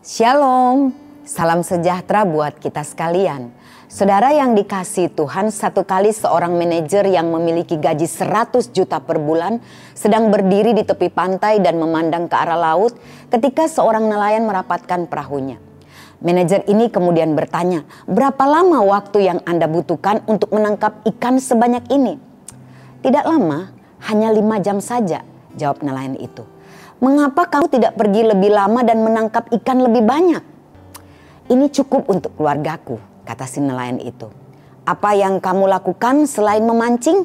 Shalom, salam sejahtera buat kita sekalian. Saudara yang dikasihi Tuhan, satu kali seorang manajer yang memiliki gaji 100 juta per bulan sedang berdiri di tepi pantai dan memandang ke arah laut ketika seorang nelayan merapatkan perahunya. Manajer ini kemudian bertanya, "Berapa lama waktu yang Anda butuhkan untuk menangkap ikan sebanyak ini?" "Tidak lama, hanya 5 jam saja," jawab nelayan itu. "Mengapa kamu tidak pergi lebih lama dan menangkap ikan lebih banyak?" "Ini cukup untuk keluargaku," kata si nelayan itu. "Apa yang kamu lakukan selain memancing?"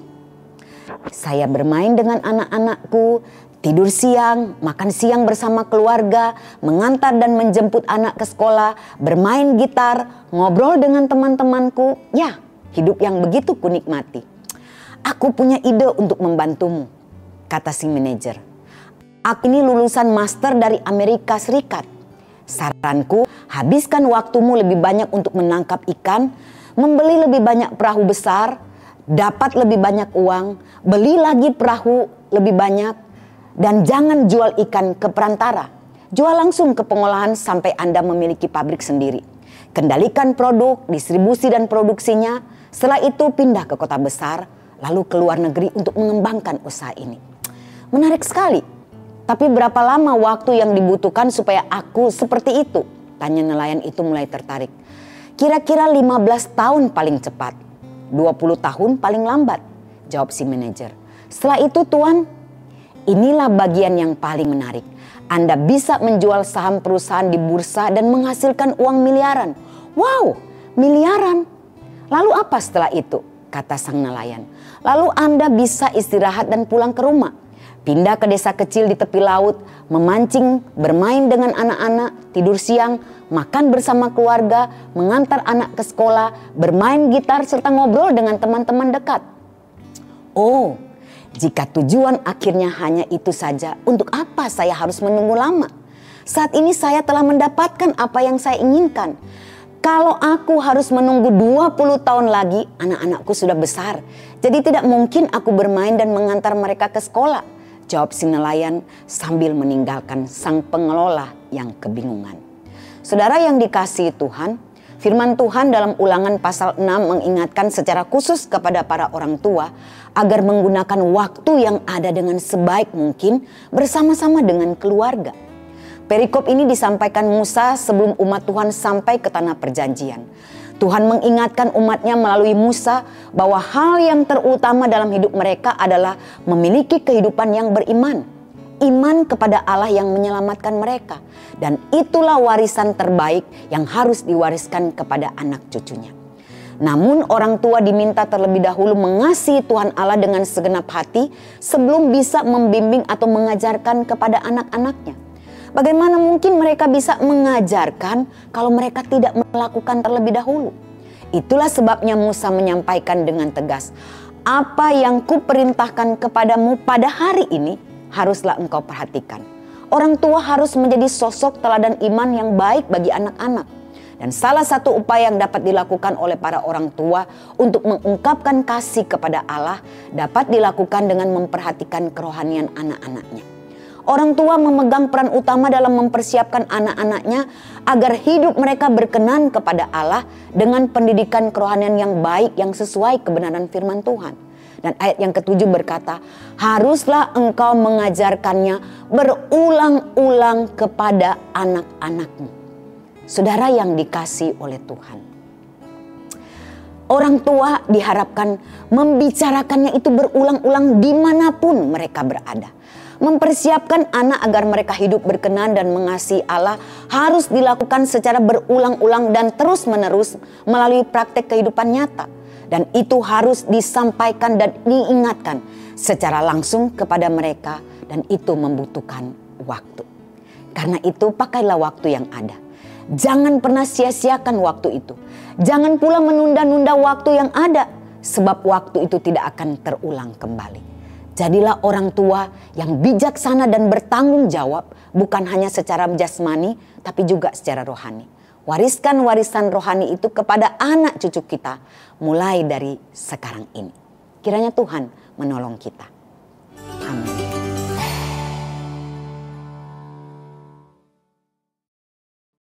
"Saya bermain dengan anak-anakku, tidur siang, makan siang bersama keluarga, mengantar dan menjemput anak ke sekolah, bermain gitar, ngobrol dengan teman-temanku. Ya, hidup yang begitu kunikmati." "Aku punya ide untuk membantumu," kata si manajer. "Aku ini lulusan master dari Amerika Serikat. Saranku, habiskan waktumu lebih banyak untuk menangkap ikan, membeli lebih banyak perahu besar, dapat lebih banyak uang, beli lagi perahu lebih banyak, dan jangan jual ikan ke perantara. Jual langsung ke pengolahan sampai Anda memiliki pabrik sendiri. Kendalikan produk, distribusi dan produksinya. Setelah itu pindah ke kota besar, lalu ke luar negeri untuk mengembangkan usaha ini." "Menarik sekali. Tapi berapa lama waktu yang dibutuhkan supaya aku seperti itu?" tanya nelayan itu mulai tertarik. "Kira-kira 15 tahun paling cepat, 20 tahun paling lambat," jawab si manajer. "Setelah itu Tuan, inilah bagian yang paling menarik. Anda bisa menjual saham perusahaan di bursa dan menghasilkan uang miliaran." "Wow, miliaran. Lalu apa setelah itu?" kata sang nelayan. "Lalu Anda bisa istirahat dan pulang ke rumah. Pindah ke desa kecil di tepi laut, memancing, bermain dengan anak-anak, tidur siang, makan bersama keluarga, mengantar anak ke sekolah, bermain gitar, serta ngobrol dengan teman-teman dekat." "Oh, jika tujuan akhirnya hanya itu saja, untuk apa saya harus menunggu lama? Saat ini saya telah mendapatkan apa yang saya inginkan. Kalau aku harus menunggu 20 tahun lagi, anak-anakku sudah besar. Jadi tidak mungkin aku bermain dan mengantar mereka ke sekolah," jawab si nelayan sambil meninggalkan sang pengelola yang kebingungan. Saudara yang dikasihi Tuhan, firman Tuhan dalam Ulangan pasal 6 mengingatkan secara khusus kepada para orang tua agar menggunakan waktu yang ada dengan sebaik mungkin bersama-sama dengan keluarga. Perikop ini disampaikan Musa sebelum umat Tuhan sampai ke tanah perjanjian. Tuhan mengingatkan umatnya melalui Musa bahwa hal yang terutama dalam hidup mereka adalah memiliki kehidupan yang beriman. Iman kepada Allah yang menyelamatkan mereka. Dan itulah warisan terbaik yang harus diwariskan kepada anak cucunya. Namun orang tua diminta terlebih dahulu mengasihi Tuhan Allah dengan segenap hati sebelum bisa membimbing atau mengajarkan kepada anak-anaknya. Bagaimana mungkin mereka bisa mengajarkan kalau mereka tidak melakukan terlebih dahulu? Itulah sebabnya Musa menyampaikan dengan tegas, "Apa yang kuperintahkan kepadamu pada hari ini haruslah engkau perhatikan." Orang tua harus menjadi sosok teladan iman yang baik bagi anak-anak. Dan salah satu upaya yang dapat dilakukan oleh para orang tua untuk mengungkapkan kasih kepada Allah dapat dilakukan dengan memperhatikan kerohanian anak-anaknya. Orang tua memegang peran utama dalam mempersiapkan anak-anaknya agar hidup mereka berkenan kepada Allah dengan pendidikan kerohanian yang baik yang sesuai kebenaran firman Tuhan. Dan ayat yang ke-7 berkata, "Haruslah engkau mengajarkannya berulang-ulang kepada anak-anakmu." Saudara yang dikasihi oleh Tuhan, orang tua diharapkan membicarakannya itu berulang-ulang dimanapun mereka berada. Mempersiapkan anak agar mereka hidup berkenan dan mengasihi Allah harus dilakukan secara berulang-ulang dan terus-menerus melalui praktek kehidupan nyata. Dan itu harus disampaikan dan diingatkan secara langsung kepada mereka, dan itu membutuhkan waktu. Karena itu pakailah waktu yang ada. Jangan pernah sia-siakan waktu itu. Jangan pula menunda-nunda waktu yang ada, sebab waktu itu tidak akan terulang kembali. Jadilah orang tua yang bijaksana dan bertanggung jawab, bukan hanya secara jasmani tapi juga secara rohani. Wariskan warisan rohani itu kepada anak cucu kita mulai dari sekarang ini. Kiranya Tuhan menolong kita.